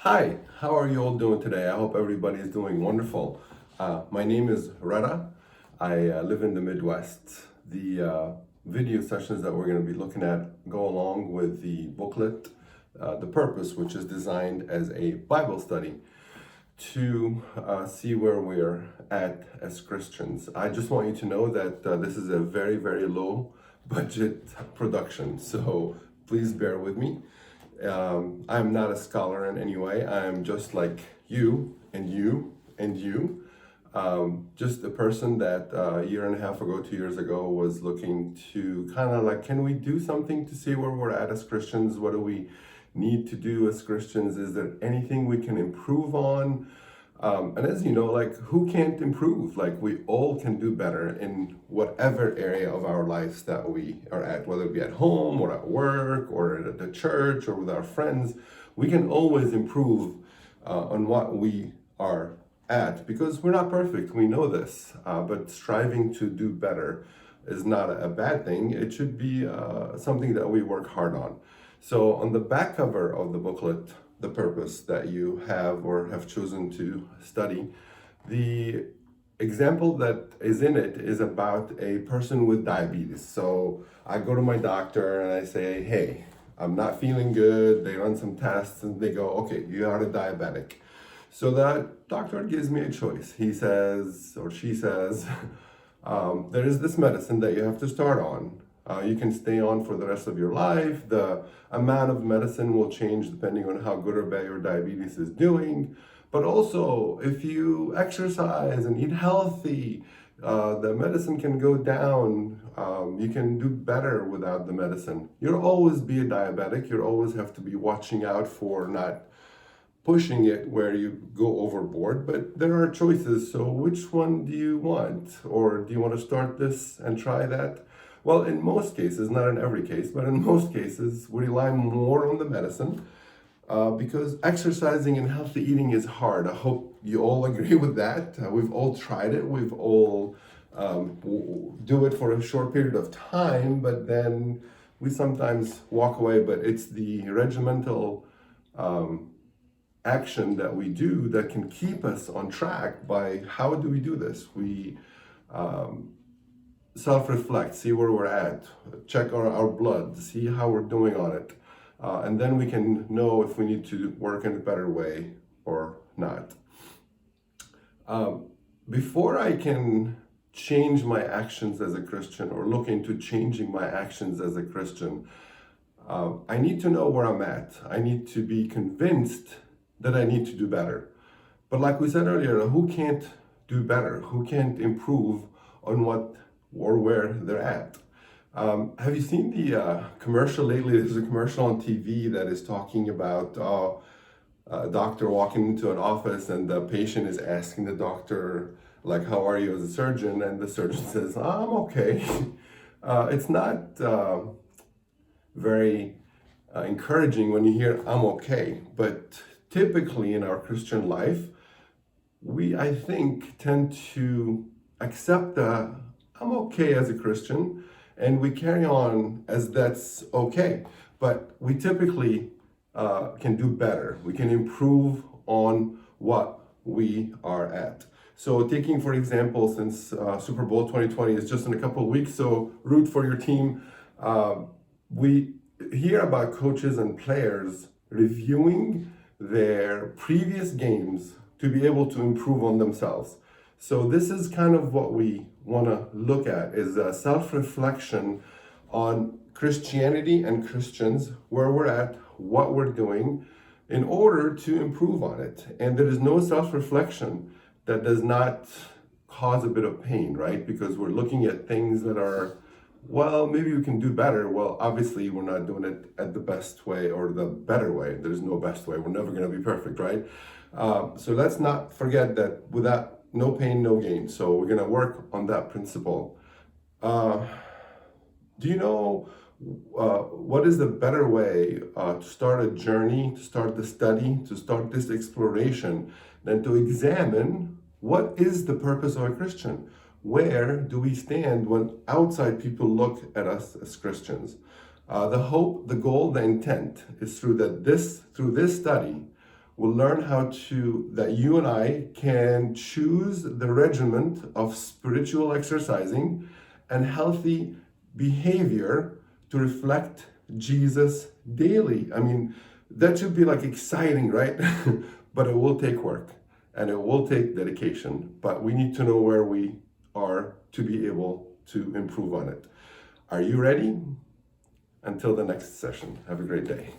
Hi, how are you all doing today? I hope everybody is doing wonderful. My name is Rada. I live in the Midwest. The video sessions that we're going to be looking at go along with the booklet, The Purpose, which is designed as a Bible study to see where we're at as Christians. I just want you to know that this is a very, very low budget production, so please bear with me. I'm not a scholar in any way. I'm just like you and you and you. Just a person that a year and a half ago, 2 years ago, was looking to kind of like, can we do something to see where we're at as Christians? What do we need to do as Christians? Is there anything we can improve on? And as you know, like, who can't improve? Like, we all can do better in whatever area of our lives that we are at, whether it be at home or at work or at the church or with our friends. We can always improve on what we are at because we're not perfect. We know this, but striving to do better is not a bad thing. It should be something that we work hard on. So on the back cover of the booklet, The Purpose, that you have or have chosen to study, the example that is in it is about a person with diabetes. So I go to my doctor and I say, hey, I'm not feeling good. They run some tests and they go, okay, you are a diabetic. So that doctor gives me a choice. He says, or she says, there is this medicine that you have to start on. You can stay on for the rest of your life. The amount of medicine will change depending on how good or bad your diabetes is doing. But also, if you exercise and eat healthy, the medicine can go down. You can do better without the medicine. You'll always be a diabetic. You'll always have to be watching out for not pushing it where you go overboard, but there are choices. So which one do you want? Or do you want to start this and try that? Well, in most cases, not in every case, but in most cases, we rely more on the medicine because exercising and healthy eating is hard. I hope you all agree with that. We've all tried it. We've all do it for a short period of time, but then we sometimes walk away. But it's the regimental action that we do that can keep us on track. By how do we do this? We self-reflect, see where we're at, check our blood, see how we're doing on it, and then we can know if we need to work in a better way or not. Before I can change my actions as a Christian or look into changing my actions as a Christian, I need to know where I'm at. I need to be convinced that I need to do better. But like we said earlier, who can't do better? Who can't improve on what or where they're at? Have you seen the commercial lately? There's a commercial on TV that is talking about a doctor walking into an office and the patient is asking the doctor, like, how are you as a surgeon? And the surgeon says, I'm okay. It's not very encouraging when you hear, I'm okay. But typically in our Christian life, we, I think, tend to accept the I'm okay as a Christian, and we carry on as that's okay. But we typically can do better. We can improve on what we are at. So taking, for example, since Super Bowl 2020 is just in a couple of weeks, so root for your team. We hear about coaches and players reviewing their previous games to be able to improve on themselves. So this is kind of what we want to look at, is a self-reflection on Christianity and Christians, where we're at, what we're doing, in order to improve on it. And there is no self-reflection that does not cause a bit of pain, right? Because we're looking at things that are, well, maybe we can do better. Well, obviously, we're not doing it at the best way or the better way. There's no best way. We're never going to be perfect, right? So let's not forget that without no pain, no gain. So we're going to work on that principle. Do you know what is the better way to start a journey, to start the study, to start this exploration, than to examine what is the purpose of a Christian? Where do we stand when outside people look at us as Christians? The hope, the goal, the intent is through this study, we'll learn that you and I can choose the regimen of spiritual exercising and healthy behavior to reflect Jesus daily. I mean, that should be like exciting, right? But it will take work and it will take dedication, but we need to know where we are to be able to improve on it. Are you ready? Until the next session, have a great day.